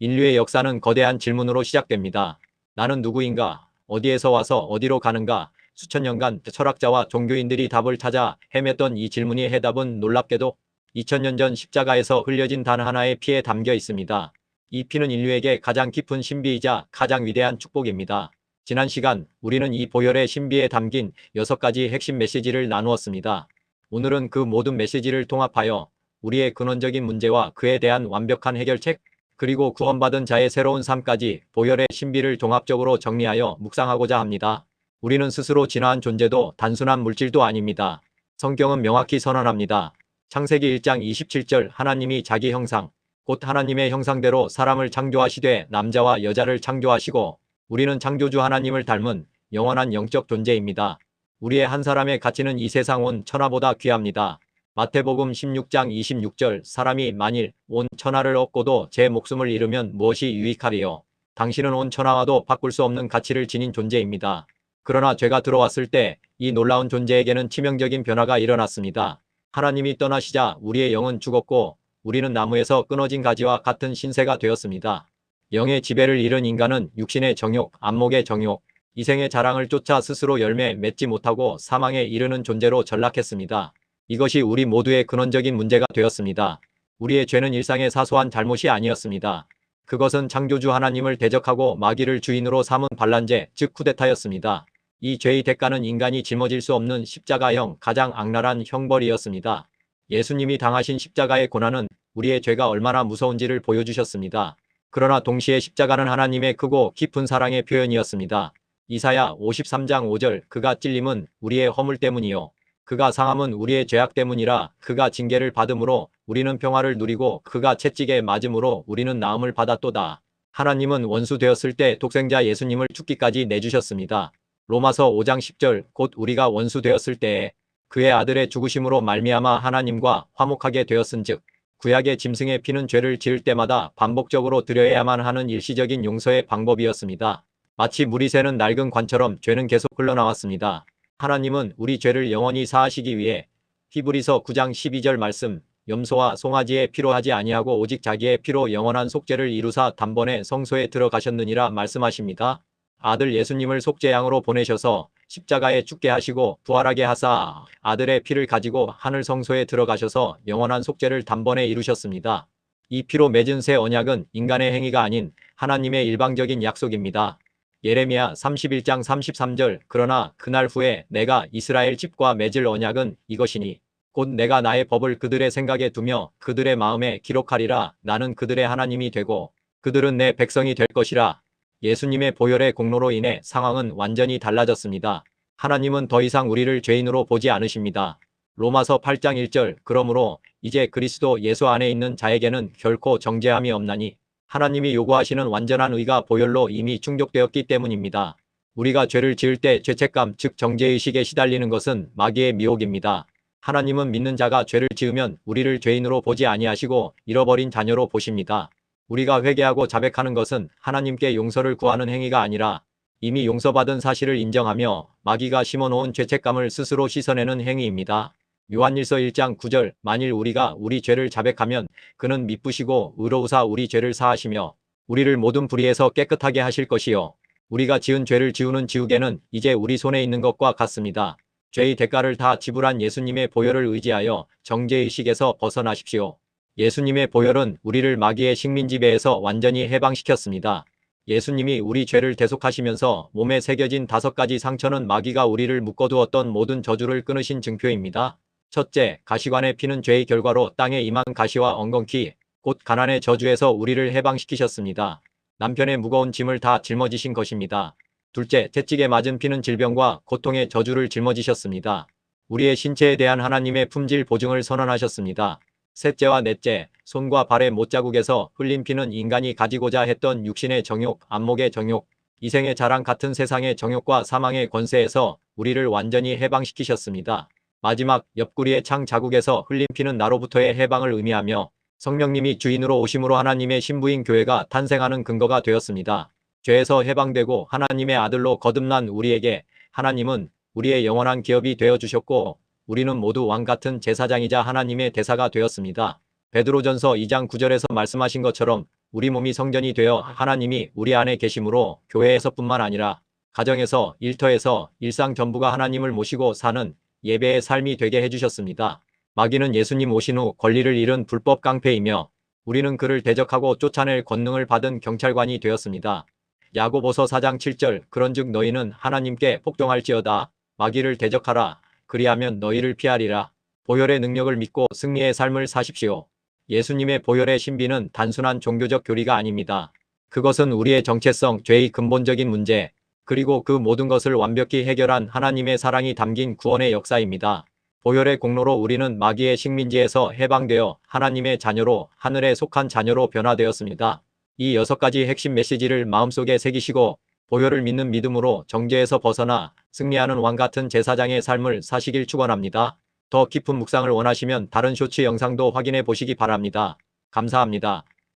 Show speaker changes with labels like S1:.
S1: 인류의 역사는 거대한 질문으로 시작됩니다. 나는 누구인가? 어디에서 와서 어디로 가는가? 수천 년간 철학자와 종교인들이 답을 찾아 헤맸던 이 질문의 해답은 놀랍게도 2000년 전 십자가에서 흘려진 단 하나의 피에 담겨 있습니다. 이 피는 인류에게 가장 깊은 신비이자 가장 위대한 축복입니다. 지난 시간 우리는 이 보혈의 신비에 담긴 6가지 핵심 메시지를 나누었습니다. 오늘은 그 모든 메시지를 통합하여 우리의 근원적인 문제와 그에 대한 완벽한 해결책, 그리고 구원받은 자의 새로운 삶까지 보혈의 신비를 종합적으로 정리하여 묵상하고자 합니다. 우리는 스스로 진화한 존재도 단순한 물질도 아닙니다. 성경은 명확히 선언합니다. 창세기 1장 27절 하나님이 자기 형상, 곧 하나님의 형상대로 사람을 창조하시되 남자와 여자를 창조하시고 우리는 창조주 하나님을 닮은 영원한 영적 존재입니다. 우리의 한 사람의 가치는 이 세상 온 천하보다 귀합니다. 마태복음 16장 26절 사람이 만일 온 천하를 얻고도 제 목숨을 잃으면 무엇이 유익하리요? 당신은 온 천하와도 바꿀 수 없는 가치를 지닌 존재입니다. 그러나 죄가 들어왔을 때 이 놀라운 존재에게는 치명적인 변화가 일어났습니다. 하나님이 떠나시자 우리의 영은 죽었고 우리는 나무에서 끊어진 가지와 같은 신세가 되었습니다. 영의 지배를 잃은 인간은 육신의 정욕, 안목의 정욕, 이생의 자랑을 쫓아 스스로 열매 맺지 못하고 사망에 이르는 존재로 전락했습니다. 이것이 우리 모두의 근원적인 문제가 되었습니다. 우리의 죄는 일상의 사소한 잘못이 아니었습니다. 그것은 창조주 하나님을 대적하고 마귀를 주인으로 삼은 반란죄, 즉 쿠데타였습니다. 이 죄의 대가는 인간이 짊어질 수 없는 십자가형 가장 악랄한 형벌이었습니다. 예수님이 당하신 십자가의 고난은 우리의 죄가 얼마나 무서운지를 보여주셨습니다. 그러나 동시에 십자가는 하나님의 크고 깊은 사랑의 표현이었습니다. 이사야 53장 5절 그가 찔림은 우리의 허물 때문이요 그가 상함은 우리의 죄악 때문이라 그가 징계를 받음으로 우리는 평화를 누리고 그가 채찍에 맞음으로 우리는 나음을 받았도다. 하나님은 원수 되었을 때 독생자 예수님을 죽기까지 내주셨습니다. 로마서 5장 10절 곧 우리가 원수 되었을 때에 그의 아들의 죽으심으로 말미암아 하나님과 화목하게 되었은즉 구약의 짐승의 피는 죄를 지을 때마다 반복적으로 드려야만 하는 일시적인 용서의 방법이었습니다. 마치 물이 새는 낡은 관처럼 죄는 계속 흘러나왔습니다. 하나님은 우리 죄를 영원히 사하시기 위해 히브리서 9장 12절 말씀 염소와 송아지의 피로 하지 아니하고 오직 자기의 피로 영원한 속죄를 이루사 단번에 성소에 들어가셨느니라 말씀하십니다. 아들 예수님을 속죄양으로 보내셔서 십자가에 죽게 하시고 부활하게 하사 아들의 피를 가지고 하늘 성소에 들어가셔서 영원한 속죄를 단번에 이루셨습니다. 이 피로 맺은 새 언약은 인간의 행위가 아닌 하나님의 일방적인 약속입니다. 예레미야 31장 33절 그러나 그날 후에 내가 이스라엘 집과 맺을 언약은 이것이니 곧 내가 나의 법을 그들의 생각에 두며 그들의 마음에 기록하리라. 나는 그들의 하나님이 되고 그들은 내 백성이 될 것이라. 예수님의 보혈의 공로로 인해 상황은 완전히 달라졌습니다. 하나님은 더 이상 우리를 죄인으로 보지 않으십니다. 로마서 8장 1절 그러므로 이제 그리스도 예수 안에 있는 자에게는 결코 정죄함이 없나니 하나님이 요구하시는 완전한 의가 보혈로 이미 충족되었기 때문입니다. 우리가 죄를 지을 때 죄책감 즉 정죄의식에 시달리는 것은 마귀의 미혹입니다. 하나님은 믿는 자가 죄를 지으면 우리를 죄인으로 보지 아니하시고 잃어버린 자녀로 보십니다. 우리가 회개하고 자백하는 것은 하나님께 용서를 구하는 행위가 아니라 이미 용서받은 사실을 인정하며 마귀가 심어놓은 죄책감을 스스로 씻어내는 행위입니다. 요한일서 1장 9절 만일 우리가 우리 죄를 자백하면 그는 미쁘시고 의로우사 우리 죄를 사하시며 우리를 모든 불의에서 깨끗하게 하실 것이요 우리가 지은 죄를 지우는 지우개는 이제 우리 손에 있는 것과 같습니다. 죄의 대가를 다 지불한 예수님의 보혈을 의지하여 정죄의식에서 벗어나십시오. 예수님의 보혈은 우리를 마귀의 식민지배에서 완전히 해방시켰습니다. 예수님이 우리 죄를 대속하시면서 몸에 새겨진 5가지 상처는 마귀가 우리를 묶어두었던 모든 저주를 끊으신 증표입니다. 첫째, 가시관의 피는 죄의 결과로 땅에 임한 가시와 엉겅퀴, 곧 가난의 저주에서 우리를 해방시키셨습니다. 남편의 무거운 짐을 다 짊어지신 것입니다. 둘째, 채찍에 맞은 피는 질병과 고통의 저주를 짊어지셨습니다. 우리의 신체에 대한 하나님의 품질 보증을 선언하셨습니다. 셋째와 넷째, 손과 발의 못자국에서 흘린 피는 인간이 가지고자 했던 육신의 정욕, 안목의 정욕, 이생의 자랑 같은 세상의 정욕과 사망의 권세에서 우리를 완전히 해방시키셨습니다. 마지막, 옆구리의 창 자국에서 흘린 피는 나로부터의 해방을 의미하며 성령님이 주인으로 오심으로 하나님의 신부인 교회가 탄생하는 근거가 되었습니다. 죄에서 해방되고 하나님의 아들로 거듭난 우리에게 하나님은 우리의 영원한 기업이 되어주셨고 우리는 모두 왕같은 제사장이자 하나님의 대사가 되었습니다. 베드로전서 2장 9절에서 말씀하신 것처럼 우리 몸이 성전이 되어 하나님이 우리 안에 계심으로 교회에서뿐만 아니라 가정에서, 일터에서 일상 전부가 하나님을 모시고 사는 예배의 삶이 되게 해주셨습니다. 마귀는 예수님 오신 후 권리를 잃은 불법 깡패이며 우리는 그를 대적하고 쫓아낼 권능을 받은 경찰관이 되었습니다. 야고보서 4장 7절 그런즉 너희는 하나님께 복종할지어다. 마귀를 대적하라. 그리하면 너희를 피하리라. 보혈의 능력을 믿고 승리의 삶을 사십시오. 예수님의 보혈의 신비는 단순한 종교적 교리가 아닙니다. 그것은 우리의 정체성, 죄의 근본적인 문제, 그리고 그 모든 것을 완벽히 해결한 하나님의 사랑이 담긴 구원의 역사입니다. 보혈의 공로로 우리는 마귀의 식민지에서 해방되어 하나님의 자녀로, 하늘에 속한 자녀로 변화되었습니다. 이 6가지 핵심 메시지를 마음속에 새기시고 보혈을 믿는 믿음으로 정죄에서 벗어나 승리하는 왕같은 제사장의 삶을 사시길 축원합니다. 더 깊은 묵상을 원하시면 다른 쇼츠 영상도 확인해 보시기 바랍니다. 감사합니다.